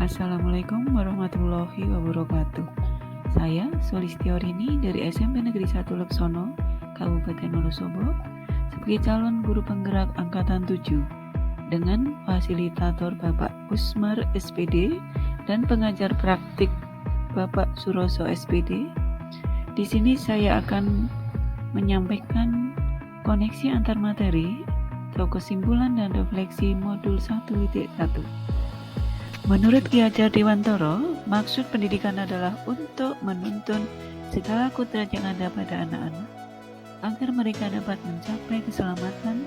Assalamualaikum warahmatullahi wabarakatuh. Saya Solistiorini dari SMP Negeri 1 Leksono, Kabupaten Wonosobo, sebagai calon guru penggerak Angkatan 7 dengan fasilitator Bapak Usmar SPD dan pengajar praktik Bapak Suroso SPD. Di sini saya akan menyampaikan koneksi antar materi atau kesimpulan dan refleksi modul 1.1. Menurut Ki Hajar Dewantoro, maksud pendidikan adalah untuk menuntun segala kudrat yang ada pada anak-anak agar mereka dapat mencapai keselamatan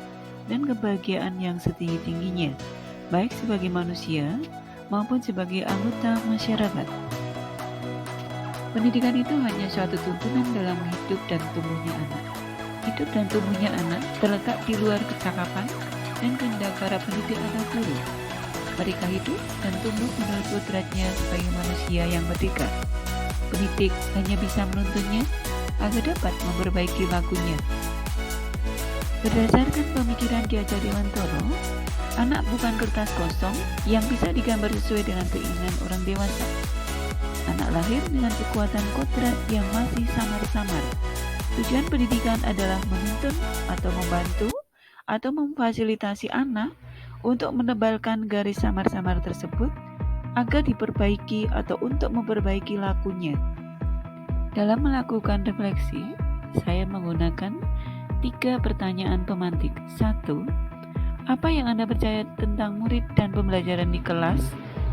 dan kebahagiaan yang setinggi-tingginya, baik sebagai manusia maupun sebagai anggota masyarakat. Pendidikan itu hanya suatu tuntunan dalam hidup dan tumbuhnya anak. Hidup dan tumbuhnya anak terletak di luar kecakapan dan kehendak para pendidik atau guru. Mereka hidup dan tumbuh menurut kodratnya sebagai manusia yang merdeka. Pendidik hanya bisa menuntunnya agar dapat memperbaiki lakunya. Berdasarkan pemikiran Ki Hajar Dewantoro, anak bukan kertas kosong yang bisa digambar sesuai dengan keinginan orang dewasa. Anak lahir dengan kekuatan kodrat yang masih samar-samar. Tujuan pendidikan adalah menuntun atau membantu atau memfasilitasi anak untuk menebalkan garis samar-samar tersebut agar diperbaiki atau untuk memperbaiki lakunya. Dalam melakukan refleksi, saya menggunakan 3 pertanyaan pemantik. 1. Apa yang Anda percaya tentang murid dan pembelajaran di kelas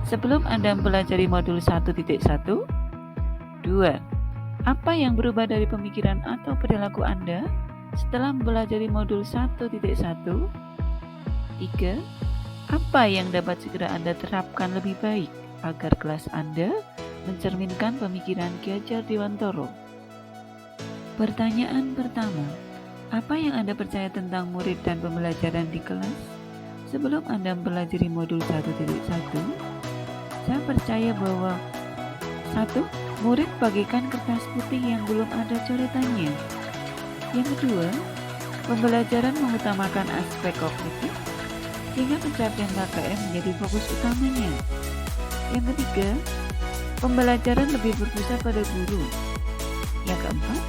sebelum Anda mempelajari modul 1.1? 2. Apa yang berubah dari pemikiran atau perilaku Anda setelah mempelajari modul 1.1? 3. Apa yang dapat segera Anda terapkan lebih baik agar kelas Anda mencerminkan pemikiran Ki Hajar Dewantoro? Pertanyaan pertama, apa yang Anda percaya tentang murid dan pembelajaran di kelas sebelum Anda mempelajari modul 1.1? Saya percaya bahwa 1. Murid bagaikan kertas putih yang belum ada coretannya. Yang kedua, pembelajaran mengutamakan aspek kognitif sehingga pencapaian KKM menjadi fokus utamanya. Yang ketiga, pembelajaran lebih berpusat pada guru. Yang keempat,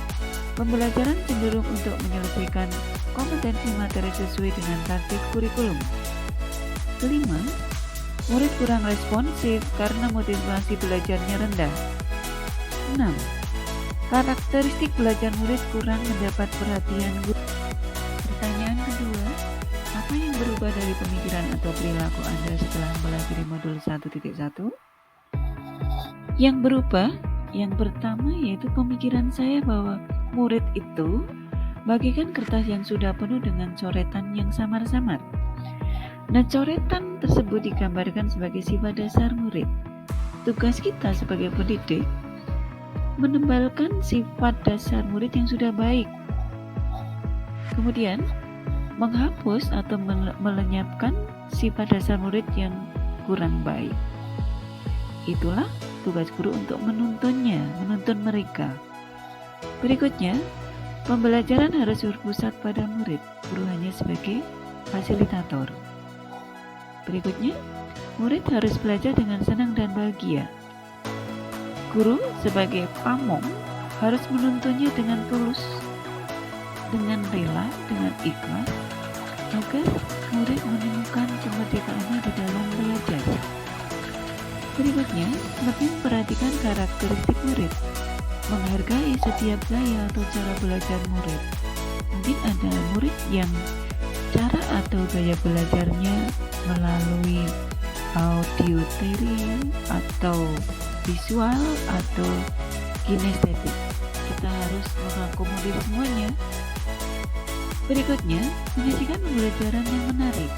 pembelajaran cenderung untuk menyelesaikan kompetensi materi sesuai dengan target kurikulum. Kelima, murid kurang responsif karena motivasi belajarnya rendah. 6. Karakteristik belajar murid kurang mendapat perhatian guru. Pertanyaan kedua, apa yang berubah dari pemikiran atau perilaku Anda setelah mempelajari modul 1.1? Yang berubah, yang pertama yaitu pemikiran saya bahwa murid itu bagaikan kertas yang sudah penuh dengan coretan yang samar-samar. Nah, coretan tersebut digambarkan sebagai sifat dasar murid. Tugas kita sebagai pendidik menebalkan sifat dasar murid yang sudah baik. Kemudian, menghapus atau melenyapkan sifat dasar murid yang kurang baik. Itulah tugas guru untuk menuntunnya, menuntun mereka. Berikutnya, pembelajaran harus berpusat pada murid, guru hanya sebagai fasilitator. Berikutnya, murid harus belajar dengan senang dan bahagia. Guru sebagai pamong harus menuntunnya dengan tulus, dengan rela, dengan ikhlas, agar murid menemukan kemerdekaannya di dalam belajar. Berikutnya, lebih memperhatikan karakteristik murid, menghargai setiap gaya atau cara belajar murid. Mungkin ada murid yang cara atau gaya belajarnya melalui auditory atau visual atau kinestetik. Kita harus mengakomodir semuanya. Berikutnya, menyajikan pembelajaran yang menarik.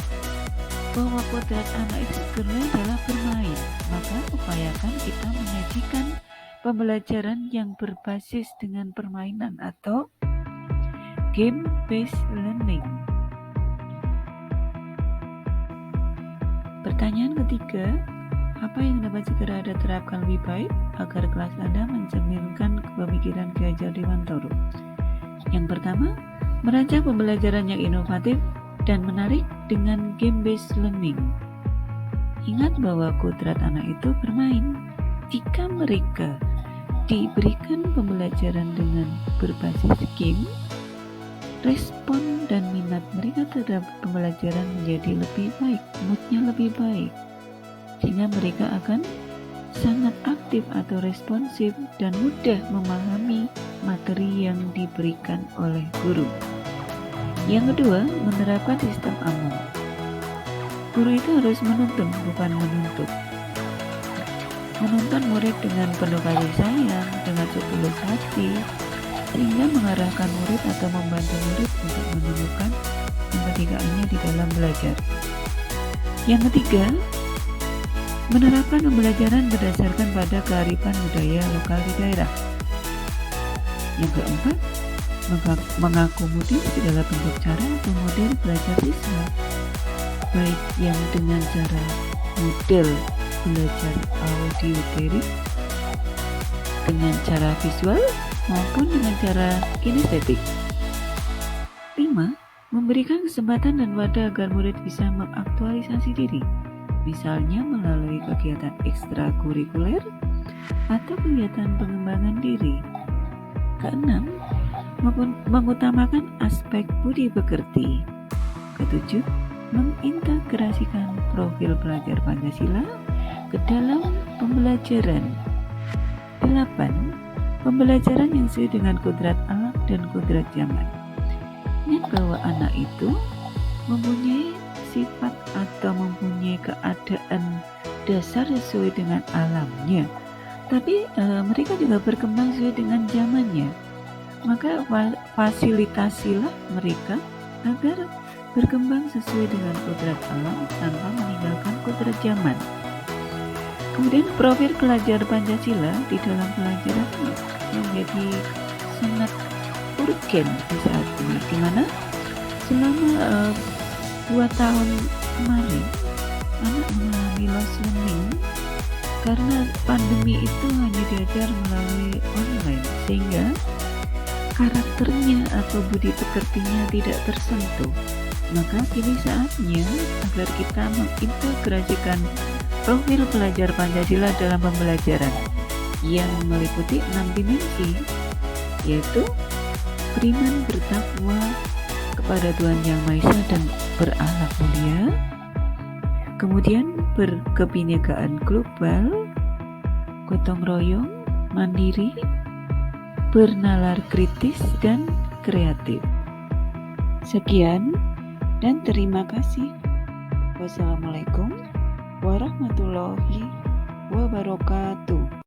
Bahwa kodrat anak itu sebenarnya adalah bermain, maka upayakan kita menyajikan pembelajaran yang berbasis dengan permainan atau game-based learning. Pertanyaan ketiga, apa yang dapat segera Anda terapkan lebih baik agar kelas Anda mencerminkan pemikiran Ki Hajar Dewantoro? Yang pertama, merancang pembelajaran yang inovatif dan menarik dengan game-based learning. Ingat bahwa kodrat anak itu bermain. Jika mereka diberikan pembelajaran dengan berbasis game, respon dan minat mereka terhadap pembelajaran menjadi lebih baik, moodnya lebih baik, sehingga mereka akan sangat aktif atau responsif dan mudah memahami materi yang diberikan oleh guru. Yang kedua, menerapkan sistem AMO. Guru itu harus menuntun, bukan menuntut. Menuntun murid dengan penuh kasih sayang, dengan setulus hati, sehingga mengarahkan murid atau membantu murid untuk menemukan kemerdekaannya di dalam belajar. Yang ketiga, menerapkan pembelajaran berdasarkan pada kearifan budaya lokal di daerah. Yang keempat, mengakomodir segala bentuk cara atau model belajar siswa, baik yang dengan cara model belajar audioterik, dengan cara visual, maupun dengan cara kinestetik. 5. Memberikan kesempatan dan wadah agar murid bisa mengaktualisasi diri, misalnya melalui kegiatan ekstrakurikuler atau kegiatan pengembangan diri. Keenam, mengutamakan aspek budi pekerti. Ketujuh, mengintegrasikan profil pelajar Pancasila ke dalam pembelajaran. 8. Pembelajaran yang sesuai dengan kodrat alam dan kodrat zaman. Ingat bahwa anak itu mempunyai sifat atau mempunyai keadaan dasar sesuai dengan alamnya, tapi mereka juga berkembang sesuai dengan zamannya. Maka fasilitasilah mereka agar berkembang sesuai dengan kodrat alam tanpa meninggalkan kodrat zaman. Kemudian profil pelajar Pancasila di dalam pelajaran menjadi sangat urgen di saat ini, di mana selama 2 tahun kemarin anak mengalami loss learning karena pandemi itu hanya diajar melalui online, sehingga karakternya atau budi pekertinya tidak tersentuh. Maka kini saatnya agar kita mengintegrasikan profil pelajar Pancasila dalam pembelajaran yang meliputi 6 dimensi, yaitu beriman, bertakwa kepada Tuhan Yang Maha Esa dan berakhlak mulia, kemudian berkebinekaan global, gotong royong, mandiri, bernalar kritis, dan kreatif. Sekian dan terima kasih. Wassalamualaikum warahmatullahi wabarakatuh.